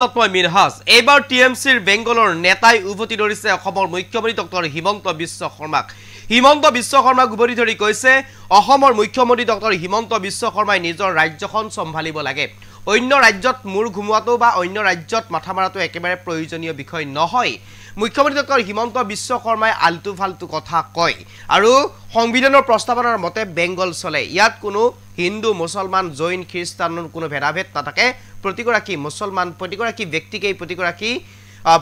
মিনহাজ এইবাৰ টিএমসিৰ বেংগলৰ নেতাই উভতি ধৰিছে অসমৰ মুখ্যমন্ত্ৰী ডক্টৰ হিমন্ত বিশ্ব শৰ্মাক। হিমন্ত বিশ্ব শৰ্মাক উভতি ধৰি কৈছে অসমৰ মুখ্যমন্ত্ৰী ডক্টৰ হিমন্ত বিশ্ব শৰ্মাই নিজৰ ৰাজ্যখন চম্ভালিব লাগে। অন্য ৰাজ্যত মূৰ ঘুমুৱাটো বা অন্য ৰাজ্যত মাথা মাৰাটো একেবাৰে প্ৰয়োজনীয় বিষয় নহয়। মুখ্যমন্ত্ৰী ডক্টৰ হিমন্ত বিশ্ব শৰ্মাই আলটু ফালটু কথা কয় আৰু সংবিধানৰ প্ৰস্তাৱনাৰ মতে বেংগল চলে। ইয়াত কোনো হিন্দু মুছলমান জৈন খ্ৰীষ্টানৰ কোনো ভেদাভেদ নাথাকে। প্ৰতিগৰাকী মুছলমান প্ৰতিগৰাকী ব্যক্তিকেই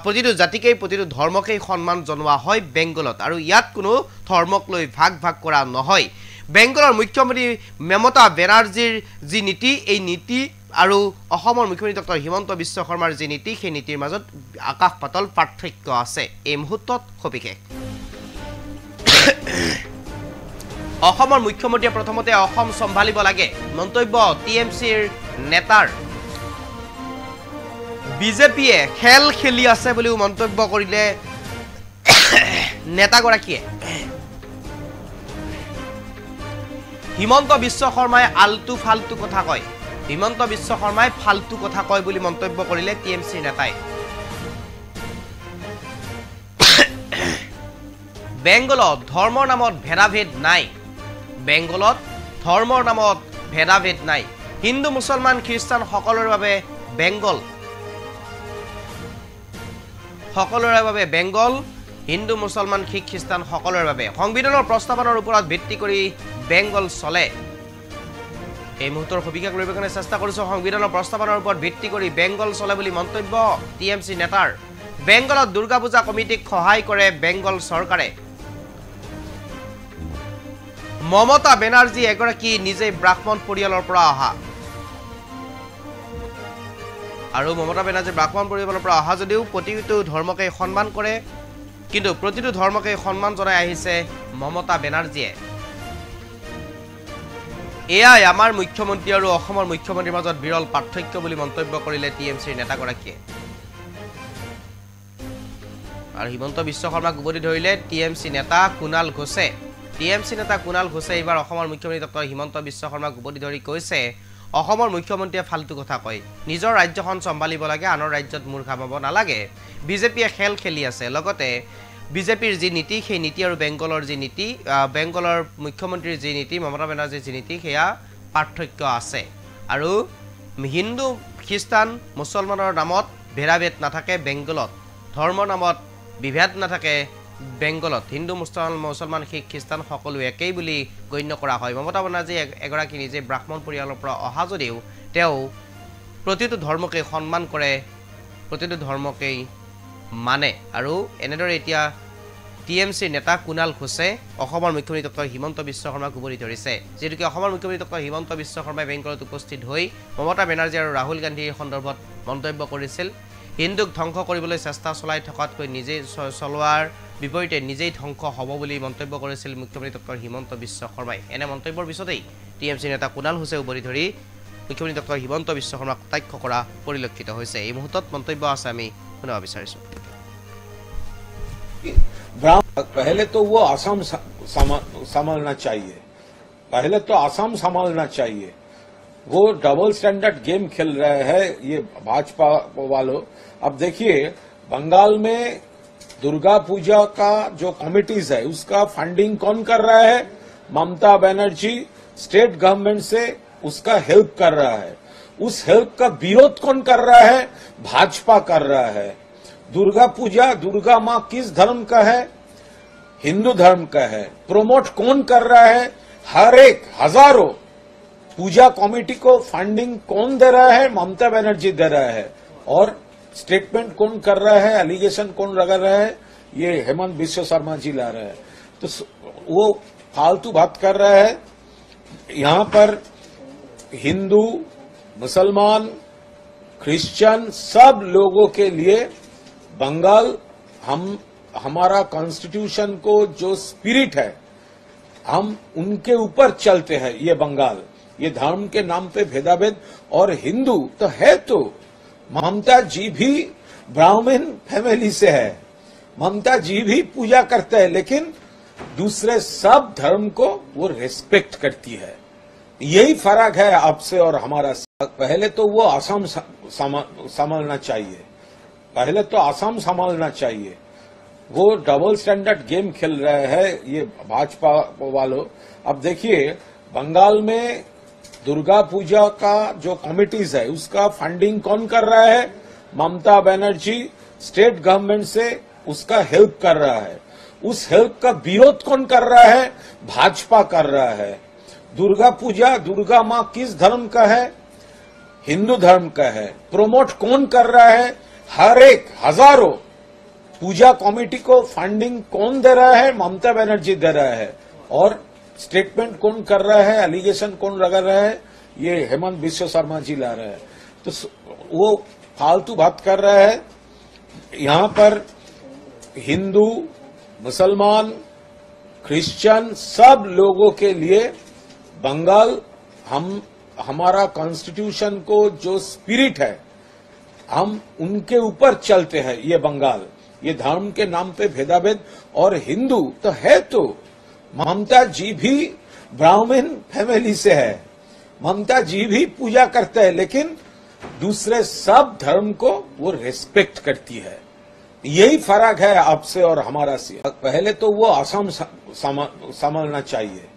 প্ৰতিটো জাতিকেই প্ৰতিটো ধৰ্মকেই সন্মান জনোৱা হয় বেংগলত আৰু ইয়াত কোনো ধৰ্মক লৈ ভাগ ভাগ কৰা নহয়। বেংগলৰ মুখ্যমন্ত্ৰী মমতা বেনাৰ্জীৰ যি নীতি এই নীতি আৰু অসমৰ মুখ্যমন্ত্ৰী ডক্টৰ হিমন্ত বিশ্ব শৰ্মাৰ যি নীতি সেই নীতিৰ মাজত আকাশ পাতল পাৰ্থক্য আছে। এই মুহূৰ্তত সবিশেষ অসমৰ মুখ্যমন্ত্ৰীয়ে প্ৰথমতে অসম চম্ভালিব লাগে মন্তব্য টিএমসিৰ নেতাৰ। বিজেপিয়ে খেল খেলি আছে বুলিও মন্তব্য কৰিলে নেতাগৰাকীয়ে। হিমন্ত বিশ্ব শৰ্মাই আলটু ফালটু কথা কয়। হিমন্ত বিশ্ব শৰ্মাই ফালটু কথা কয় বুলি মন্তব্য কৰিলে টিএমসিৰ নেতাই। বেংগলত ধৰ্মৰ নামত ভেদাভেদ নাই। বেংগলত ধৰ্মৰ নামত ভেদাভেদ নাই। হিন্দু মুছলমান খ্ৰীষ্টান সকলোৰে বাবে বেংগল বেংগল হিন্দু মুছলমান শিখ খ্ৰীষ্টান সকলোৰে বাবে সংবিধানৰ প্ৰস্তাৱনাৰ ওপৰত ভিত্তি কৰি বেংগল চলে। এই মুহূৰ্তৰ সবিশেষ কৰিবৰ কাৰণে চেষ্টা কৰিছো। সংবিধানৰ প্ৰস্তাৱনাৰ ওপৰত ভিত্তি কৰি বেংগল চলে বুলি মন্তব্য টিএমসি নেতাৰ। বেংগলত দুৰ্গা পূজা কমিটিক সহায় কৰে বেংগল চৰকাৰে। মমতা বেনাৰ্জী এগৰাকী নিজে ব্ৰাহ্মণ পৰিয়ালৰ পৰা অহা আৰু মমতা বেনাৰ্জী ব্ৰাহ্মণ পৰিয়ালৰ পৰা অহা যদিও প্ৰতিটো ধৰ্মকে সন্মান কৰে, কিন্তু প্ৰতিটো ধৰ্মকে সন্মান জনাই আহিছে মমতা বেনাৰ্জীয়ে। এয়াই আমাৰ মুখ্যমন্ত্ৰী আৰু অসমৰ মুখ্যমন্ত্ৰীৰ মাজত বিৰল পাৰ্থক্য বুলি মন্তব্য কৰিলে টিএমসিৰ নেতাগৰাকীয়ে। আৰু হিমন্ত বিশ্ব শৰ্মাক উভতি ধৰিলে টিএমসি নেতা কুণাল ঘোষে। টিএমসি নেতা কুণাল ঘোষে এইবাৰ অসমৰ মুখ্যমন্ত্ৰী ডক্টৰ হিমন্ত বিশ্ব শৰ্মাক উভতি ধৰি কৈছে অসমৰ মুখ্যমন্ত্ৰীয়ে ফালটু কথা কয়। নিজৰ ৰাজ্যখন চম্ভালিব লাগে, আনৰ ৰাজ্যত মূৰ ঘামাব নালাগে। বিজেপিয়ে খেল খেলি আছে। লগতে বিজেপিৰ যি নীতি সেই নীতি আৰু বেংগলৰ যি নীতি বেংগলৰ মুখ্যমন্ত্ৰীৰ যি নীতি মমতা বেনাৰ্জীৰ যি নীতি সেয়া পাৰ্থক্য আছে। আৰু হিন্দু খ্ৰীষ্টান মুছলমানৰ নামত ভেদাভেদ নাথাকে বেংগলত। ধৰ্মৰ নামত বিভেদ নাথাকে বেংগলত। হিন্দু মুছলমান শিখ খ্ৰীষ্টান সকলো একেই বুলি গণ্য কৰা হয়। মমতা বেনাৰ্জী এগৰাকী নিজে ব্ৰাহ্মণ পৰিয়ালৰ পৰা অহা যদিও তেওঁ প্ৰতিটো ধৰ্মকে সন্মান কৰে, প্ৰতিটো ধৰ্মকেই মানে। আৰু এনেদৰে এতিয়া টিএমসিৰ নেতা কুণাল ঘোষে অসমৰ মুখ্যমন্ত্ৰী ডক্টৰ হিমন্ত বিশ্ব শৰ্মাক উভতি ধৰিছে। যিহেতুকে অসমৰ মুখ্যমন্ত্ৰী ডক্টৰ হিমন্ত বিশ্ব শৰ্মাই বেংগলত উপস্থিত হৈ মমতা বেনাৰ্জী আৰু ৰাহুল গান্ধীৰ সন্দৰ্ভত মন্তব্য কৰিছিল। হিন্দুক ধ্বংস কৰিবলৈ চেষ্টা চলাই থকাতকৈ নিজেই চলোৱাৰ বিপৰীতে নিজেই ধ্বংস হ'ব বুলি মন্তব্য কৰিছিল মুখ্যমন্ত্ৰী ডক্টৰ হিমন্ত বিশ্ব শৰ্মাই। এনে মন্তব্যৰ পিছতেই টিএমসি নেতা কুণাল ঘোষে উভতি ধৰি মুখ্যমন্ত্ৰী ডক্টৰ হিমন্ত বিশ্ব শৰ্মাক কটাক্ষ কৰা পৰিলক্ষিত হৈছে। এই মুহূৰ্তত মন্তব্য আছে, আমি শুনিব বিচাৰিছোঁ। पहले तो वो असम संभालना चाहिए, पहले तो असम संभालना चाहिए। वो डबल स्टैंडर्ड गेम खेल रहे हैं ये भाजपा वालों। अब देखिए बंगाल में दुर्गा पूजा का जो कमिटीज है उसका फंडिंग कौन कर रहा है? ममता बनर्जी स्टेट गवर्नमेंट से उसका हेल्प कर रहा है। उस हेल्प का विरोध कौन कर रहा है? भाजपा कर रहा है। दुर्गा पूजा दुर्गा माँ किस धर्म का है? हिंदू धर्म का है। प्रमोट कौन कर रहा है? हर एक हजारों पूजा कमेटी को फंडिंग कौन दे रहा है? ममता बनर्जी दे रहा है। और स्टेटमेंट कौन कर रहा है? एलिगेशन कौन लगा रहा है? ये हेमंत बिश्व शर्मा जी ला रहे हैं। तो वो फालतू बात कर रहा है। यहां पर हिंदू मुसलमान क्रिश्चियन सब लोगों के लिए बंगाल हमारा कॉन्स्टिट्यूशन को जो स्पिरिट है हम उनके ऊपर चलते हैं। ये बंगाल ये धर्म के नाम पे भेदाभेद और हिंदू तो है, तो ममता जी भी ब्राह्मण फैमिली से है। ममता जी भी पूजा करते हैं, लेकिन दूसरे सब धर्म को वो रेस्पेक्ट करती है। यही फर्क है आपसे और हमारा। पहले तो वो असम संभालना चाहिए, पहले तो असम संभालना चाहिए। वो डबल स्टैंडर्ड गेम खेल रहे हैं ये भाजपा वालों। अब देखिए बंगाल में दुर्गा पूजा का जो कमिटीज है उसका फंडिंग कौन कर रहा है? ममता बनर्जी स्टेट गवर्नमेंट से उसका हेल्प कर रहा है। उस हेल्प का विरोध कौन कर रहा है? भाजपा कर रहा है। दुर्गा पूजा, दुर्गा मां किस धर्म का है? हिंदू धर्म का है। प्रमोट कौन कर रहा है? हर एक हजारों पूजा कमेटी को फंडिंग कौन दे रहा है? ममता बनर्जी दे रहा है। और स्टेटमेंट कौन कर रहा है? एलिगेशन कौन लगा रहा है? ये हेमंत बिश्व शर्मा जी ला रहे हैं। तो वो फालतू बात कर रहा है। यहां पर हिंदू, मुसलमान, क्रिश्चियन सब लोगों के लिए बंगाल हमारा कॉन्स्टिट्यूशन को जो स्पिरिट है हम उनके ऊपर चलते हैं। ये बंगाल ये धर्म के नाम पे भेदाभेद, और हिंदू तो है तो ममता जी भी ब्राह्मण फैमिली से है, ममता जी भी पूजा करते हैं, लेकिन दूसरे सब धर्म को वो रेस्पेक्ट करती है। यही फर्क है आपसे और हमारा से। पहले तो वो असम संभालना चाहिए।